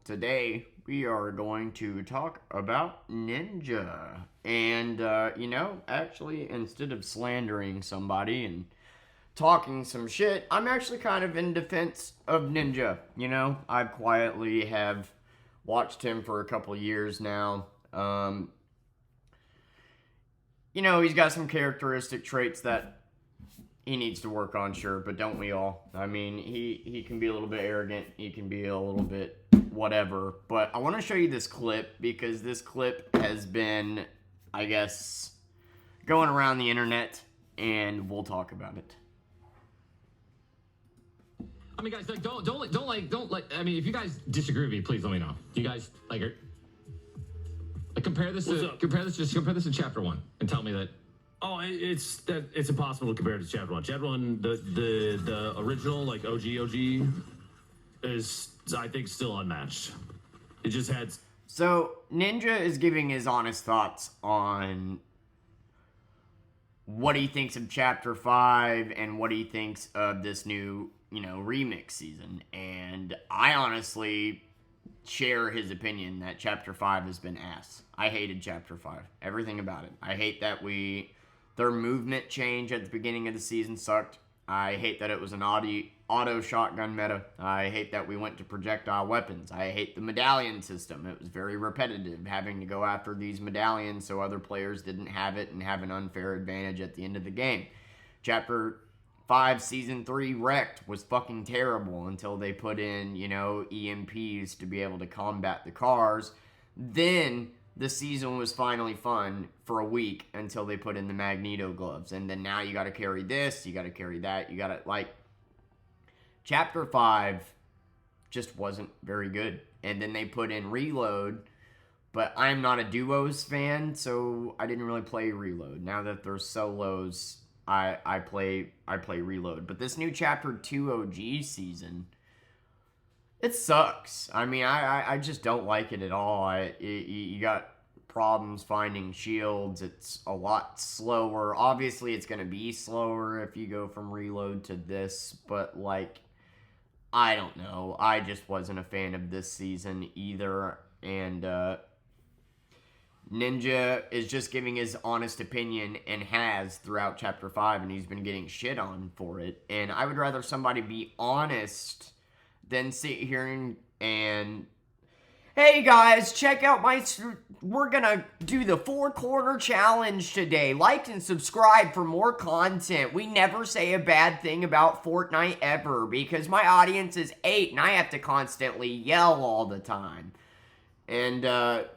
today we are going to talk about Ninja. And, actually, instead of slandering somebody and talking some shit, I'm actually kind of in defense of Ninja. I quietly have watched him for a couple years now. He's got some characteristic traits that he needs to work on, sure, but don't we all? I mean, he can be a little bit arrogant. He can be a little bit whatever. But I want to show you this clip because this clip has been, I guess, going around the internet, and we'll talk about it. I mean, guys, don't. I mean, if you guys disagree with me, please let me know. You guys compare this to chapter 1 and tell me that. Oh, it's impossible to compare it to chapter 1. Chapter 1, the original OG is, I think, still unmatched. It just had. So Ninja is giving his honest thoughts on what he thinks of chapter 5 and what he thinks of this new remix season, and I honestly share his opinion that chapter 5 has been ass. I hated chapter 5, everything about it. I hate that their movement change at the beginning of the season sucked. I hate that it was an auto shotgun meta. I hate that we went to projectile weapons. I hate the medallion system. It was very repetitive, having to go after these medallions so other players didn't have it and have an unfair advantage at the end of the game. Chapter 5 Season 3 Wrecked was fucking terrible until they put in, EMPs to be able to combat the cars. Then the season was finally fun for a week until they put in the Magneto gloves. And then now you got to carry this, you got to carry that, you got to, Chapter 5 just wasn't very good. And then they put in Reload, but I'm not a duos fan, so I didn't really play Reload. Now that there's solos, I play Reload. But this new Chapter 2 OG season, it sucks. I mean, I just don't like it at all. You got problems finding shields. It's a lot slower. Obviously, it's going to be slower if you go from Reload to this. But, I don't know. I just wasn't a fan of this season either. And, Ninja is just giving his honest opinion and has throughout Chapter 5, and he's been getting shit on for it. And I would rather somebody be honest than sit here and hey guys, check out we're gonna do the 4-corner challenge today. Like and subscribe for more content. We never say a bad thing about Fortnite ever because my audience is 8 and I have to constantly yell all the time. And, so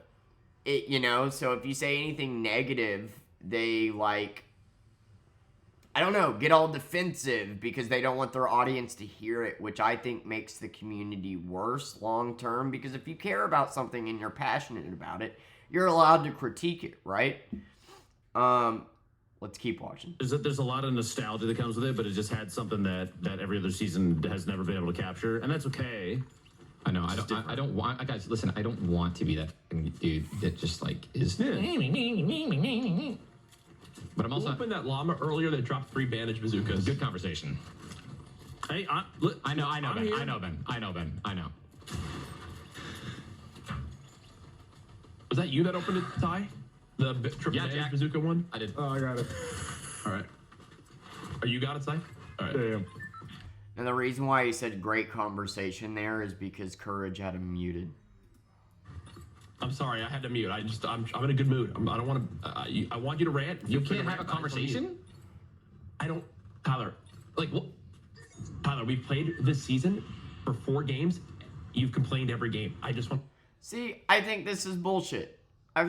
if you say anything negative, they I don't know, get all defensive because they don't want their audience to hear it, which I think makes the community worse long term. Because if you care about something and you're passionate about it, you're allowed to critique it, right? Let's keep watching. There's a lot of nostalgia that comes with it, but it just had something that every other season has never been able to capture, and that's okay. I know. I don't want. Guys, listen. I don't want to be that dude that just is. Yeah. But I'm also opened that llama earlier that dropped 3 bandage bazookas. Good conversation. Hey, I know, Ben. I know, Ben. I know. Was that you that opened it, Ty? The triple bandage Jack. bazooka one? I did. Oh, I got it. All right. Oh, you got it, Ty? All right. Yeah. And the reason why he said great conversation there is because Courage had him muted. I'm sorry, I had to mute. I'm in a good mood. I don't want to. I want you to rant. You can't have a conversation? I don't, Tyler. What? Tyler, we've played this season for 4 games. You've complained every game. I just want. See, I think this is bullshit. All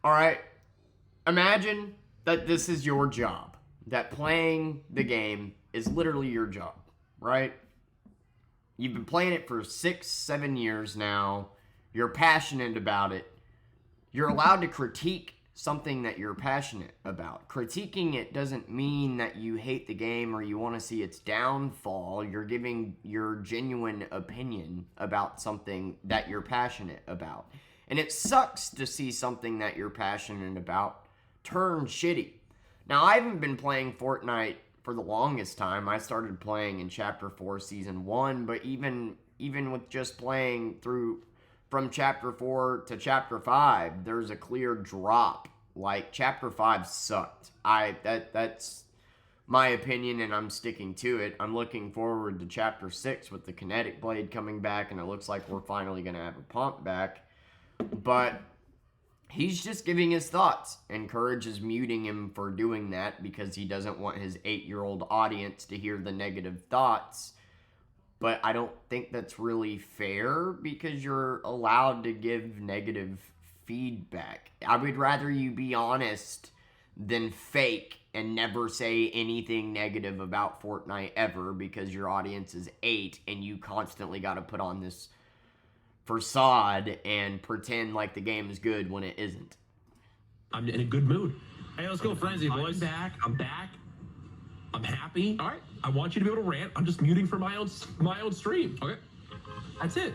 right. Imagine that this is your job. That playing the game is literally your job, right? You've been playing it for 6-7 years now. You're passionate about it. You're allowed to critique something that you're passionate about. Critiquing it doesn't mean that you hate the game or you want to see its downfall. You're giving your genuine opinion about something that you're passionate about. And it sucks to see something that you're passionate about turn shitty. Now, I haven't been playing Fortnite for the longest time. I started playing in Chapter 4 Season 1, but even even with just playing through from chapter 4 to chapter 5, there's a clear drop. Like, chapter 5 sucked. That's my opinion, and I'm sticking to it. I'm looking forward to chapter 6 with the kinetic blade coming back, and it looks like we're finally going to have a pump back. But he's just giving his thoughts, and Courage is muting him for doing that because he doesn't want his 8-year-old audience to hear the negative thoughts. But I don't think that's really fair because you're allowed to give negative feedback. I would rather you be honest than fake and never say anything negative about Fortnite ever because your audience is 8 and you constantly got to put on this facade and pretend like the game is good when it isn't. I'm in a good mood. Hey, let's go frenzy, boys. I'm back. I'm happy. All right. I want you to be able to rant. I'm just muting for my own stream. Okay. That's it.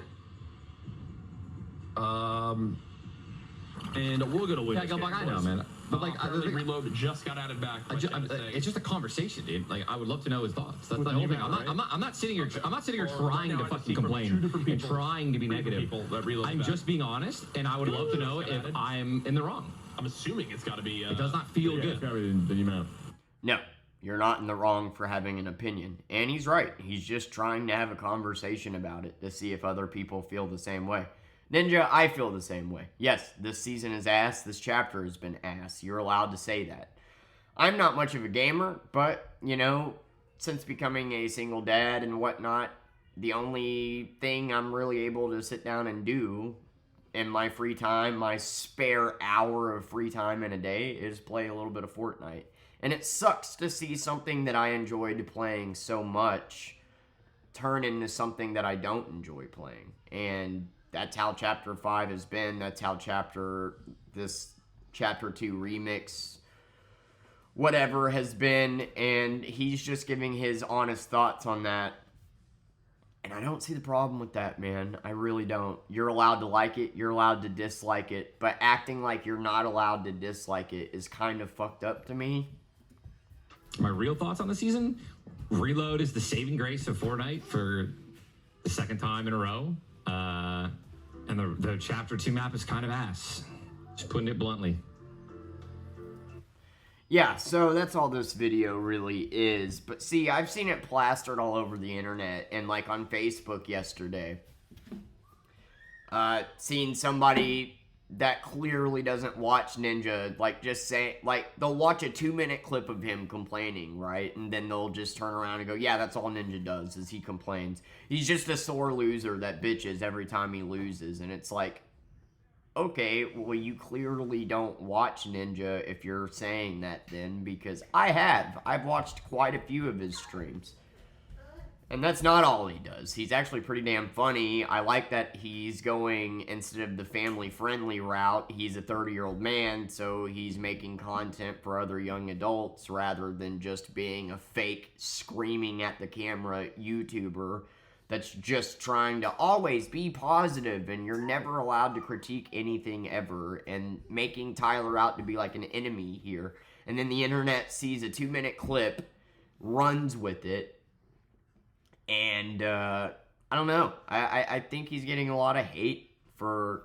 And we're gonna win. Yeah, this go game, back. I know, boys. man. But like, Reload just got added back. it's just a conversation, dude. Like, I would love to know his thoughts. That's With the the whole new thing. map, I'm not sitting here. I'm not sitting here Or trying right to now I fucking see from two complain different and people, trying to be negative. people that reload I'm back. just being honest, and I would love to know Just if got added. I'm in the wrong. I'm assuming it's got to be. It does not feel Yeah, good. it's gotta be the new map. No, you're not in the wrong for having an opinion. And he's right. He's just trying to have a conversation about it to see if other people feel the same way. Ninja, I feel the same way. Yes, this season is ass. This chapter has been ass. You're allowed to say that. I'm not much of a gamer, but, since becoming a single dad and whatnot, the only thing I'm really able to sit down and do in my free time, my spare hour of free time in a day, is play a little bit of Fortnite. And it sucks to see something that I enjoyed playing so much turn into something that I don't enjoy playing. And that's how Chapter 5 has been. That's how this Chapter 2 remix, whatever, has been. And he's just giving his honest thoughts on that. And I don't see the problem with that, man. I really don't. You're allowed to like it. You're allowed to dislike it. But acting like you're not allowed to dislike it is kind of fucked up to me. My real thoughts on the season: Reload is the saving grace of Fortnite for the second time in a row. And the Chapter 2 map is kind of ass. Just putting it bluntly. Yeah, so that's all this video really is. But see, I've seen it plastered all over the internet and like on Facebook yesterday. Seeing somebody that clearly doesn't watch Ninja, like, just say, like, they'll watch a 2-minute clip of him complaining, right? And then they'll just turn around and go, yeah, that's all Ninja does, is he complains. He's just a sore loser that bitches every time he loses. And it's like, okay, well, you clearly don't watch Ninja if you're saying that then, because I have. I've watched quite a few of his streams. And that's not all he does. He's actually pretty damn funny. I like that he's going, instead of the family-friendly route, he's a 30-year-old man, so he's making content for other young adults rather than just being a fake, screaming at the camera YouTuber that's just trying to always be positive, and you're never allowed to critique anything ever, and making Tyler out to be like an enemy here. And then the internet sees a 2-minute clip, runs with it, and I don't know. I think he's getting a lot of hate for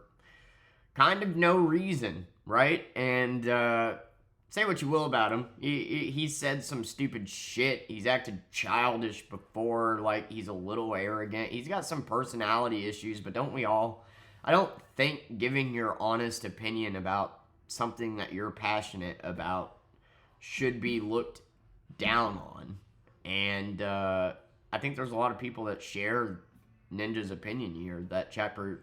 kind of no reason, right? And say what you will about him. He said some stupid shit. He's acted childish before, like he's a little arrogant. He's got some personality issues, but don't we all? I don't think giving your honest opinion about something that you're passionate about should be looked down on. And I think there's a lot of people that share Ninja's opinion here, that Chapter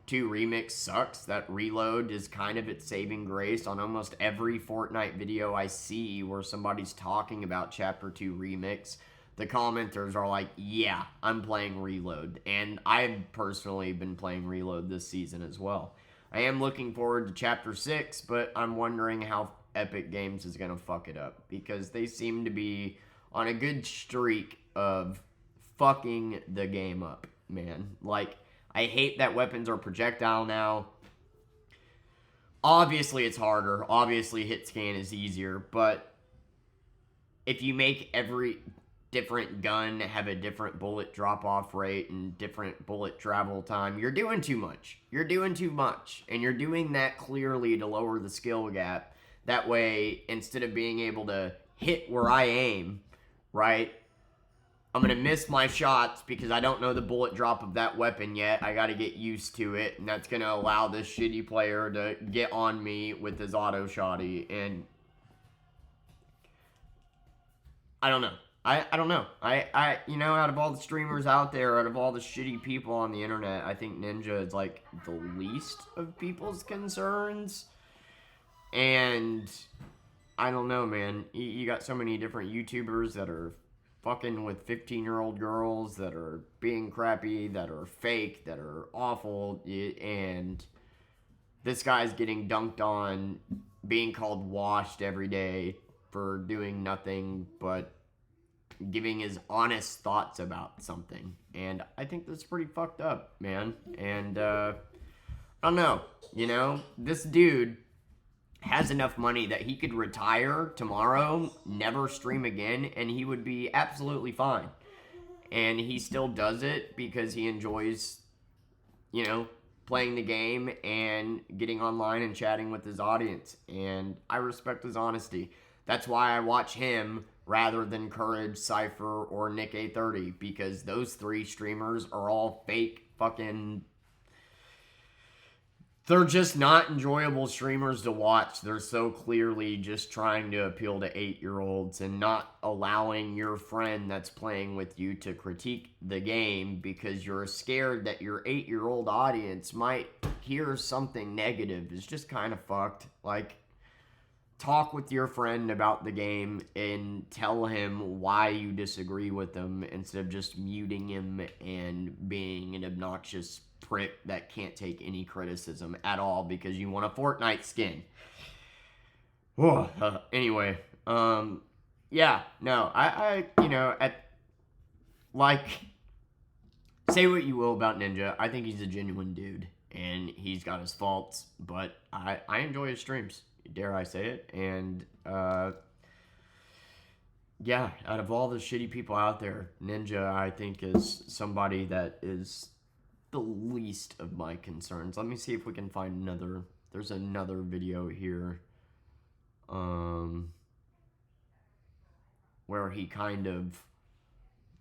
2 remix sucks, that Reload is kind of its saving grace. On almost every Fortnite video I see where somebody's talking about Chapter 2 remix, the commenters are like, yeah, I'm playing Reload. And I've personally been playing Reload this season as well. I am looking forward to Chapter 6, but I'm wondering how Epic Games is going to fuck it up, because they seem to be on a good streak of fucking the game up, man. Like, I hate that weapons are projectile now. Obviously, it's harder. Obviously, hit scan is easier. But if you make different gun have a different bullet drop-off rate and different bullet travel time, you're doing too much. You're doing too much. And you're doing that clearly to lower the skill gap. That way, instead of being able to hit where I aim, right, I'm going to miss my shots because I don't know the bullet drop of that weapon yet. I got to get used to it, and that's going to allow this shitty player to get on me with his auto shotty. And I don't know. I don't know. I you know, out of all the streamers out there, out of all the shitty people on the internet, I think Ninja is like the least of people's concerns. And I don't know, man. You got so many different YouTubers that are fucking with 15-year-old girls, that are being crappy, that are fake, that are awful, and this guy's getting dunked on, being called washed every day for doing nothing but giving his honest thoughts about something. And I think that's pretty fucked up, man. And I don't know, you know, this dude has enough money that he could retire tomorrow, never stream again, and he would be absolutely fine. And he still does it because he enjoys, you know, playing the game and getting online and chatting with his audience. And I respect his honesty. That's why I watch him rather than Courage, Cypher, or Nick A30, because those three streamers are all fake fucking... They're just not enjoyable streamers to watch. They're so clearly just trying to appeal to 8-year-olds and not allowing your friend that's playing with you to critique the game because you're scared that your 8-year-old audience might hear something negative. It's just kind of fucked. Like, talk with your friend about the game and tell him why you disagree with him instead of just muting him and being an obnoxious prick that can't take any criticism at all because you want a Fortnite skin. Anyway, yeah, no, I you know, say what you will about Ninja, I think he's a genuine dude, and he's got his faults, but I enjoy his streams, dare I say it, and, yeah, out of all the shitty people out there, Ninja, I think, is somebody that is the least of my concerns. Let me see if we can find another. There's another video here where he kind of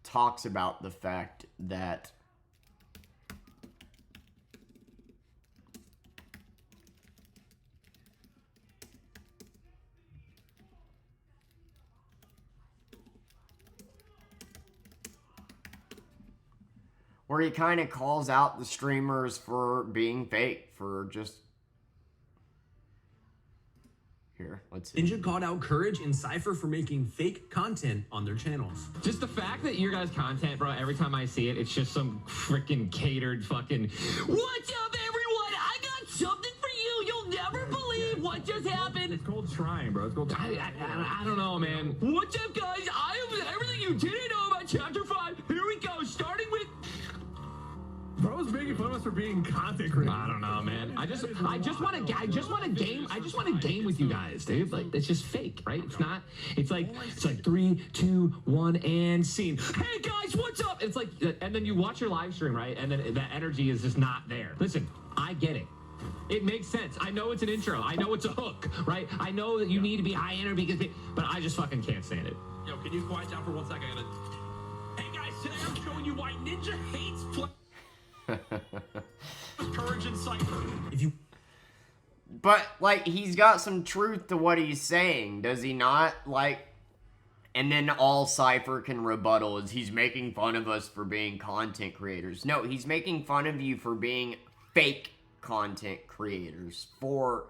talks about the fact that where he kind of calls out the streamers for being fake, for just... Here, let's see. Ninja called out Courage and Cypher for making fake content on their channels. Just the fact that your guys' content, bro, every time I see it, it's just some freaking catered fucking... What's up, everyone? I got something for you. You'll never believe what just happened. It's called trying, bro. It's called trying. I don't know, man. What's up, guys? I have everything you didn't know about Chapter 5. Here we go, starting with... Bro's making fun of us for being content creators. I don't know, man. I just want to game with you guys, dude. Like, it's just fake, right? It's not. It's like 3, 2, 1, and scene. Hey guys, what's up? It's like, and then you watch your live stream, right? And then that energy is just not there. Listen, I get it. It makes sense. I know it's an intro. I know it's a hook, right? I know that you need to be high energy because, but I just fucking can't stand it. Yo, can you quiet down for 1 second? Hey guys, today I'm showing you why Ninja hates Courage and Cypher. But, like, he's got some truth to what he's saying, does he not? Like, and then all Cypher can rebuttal is he's making fun of us for being content creators. No, he's making fun of you for being fake content creators, for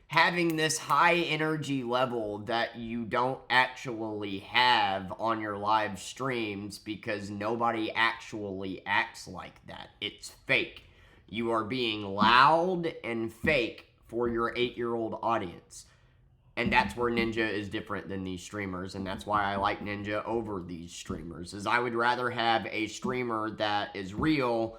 having this high energy level that you don't actually have on your live streams because nobody actually acts like that. It's fake. You are being loud and fake for your 8-year-old audience. And that's where Ninja is different than these streamers, and that's why I like Ninja over these streamers, is I would rather have a streamer that is real,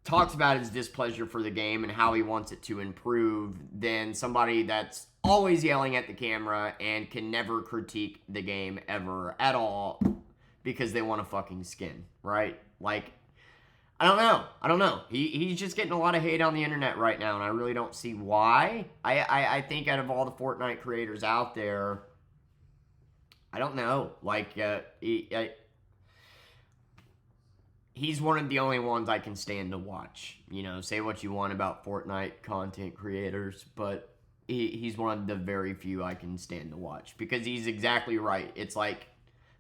talks about his displeasure for the game and how he wants it to improve, than somebody that's always yelling at the camera and can never critique the game ever at all because they want a fucking skin, right? Like, I don't know. He's just getting a lot of hate on the internet right now, and I really don't see why. I think out of all the Fortnite creators out there, I don't know. Like, he's one of the only ones I can stand to watch. You know, say what you want about Fortnite content creators, but he's one of the very few I can stand to watch, because he's exactly right. It's like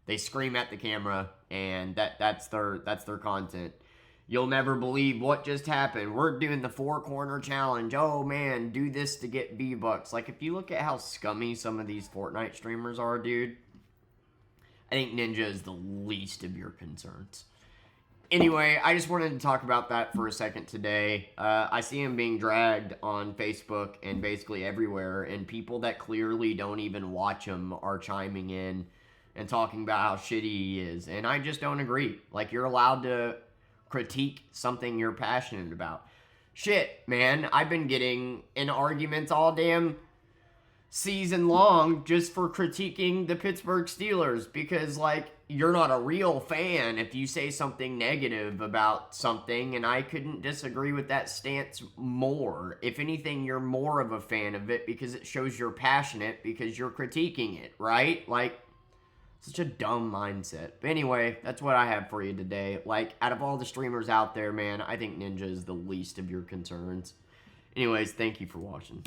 they scream at the camera, and that's their content. You'll never believe what just happened. We're doing the 4-corner challenge. Oh man, do this to get V-Bucks. Like, if you look at how scummy some of these Fortnite streamers are, dude, I think Ninja is the least of your concerns. Anyway, I just wanted to talk about that for a second today. I see him being dragged on Facebook and basically everywhere, and people that clearly don't even watch him are chiming in and talking about how shitty he is. And I just don't agree. Like, you're allowed to critique something you're passionate about. Shit, man, I've been getting in arguments all damn season long just for critiquing the Pittsburgh Steelers, because, like, you're not a real fan if you say something negative about something, and I couldn't disagree with that stance more. If anything, you're more of a fan of it because it shows you're passionate because you're critiquing it, right? Like, such a dumb mindset. But anyway, that's what I have for you today. Like, out of all the streamers out there, man, I think Ninja is the least of your concerns. Anyways, thank you for watching.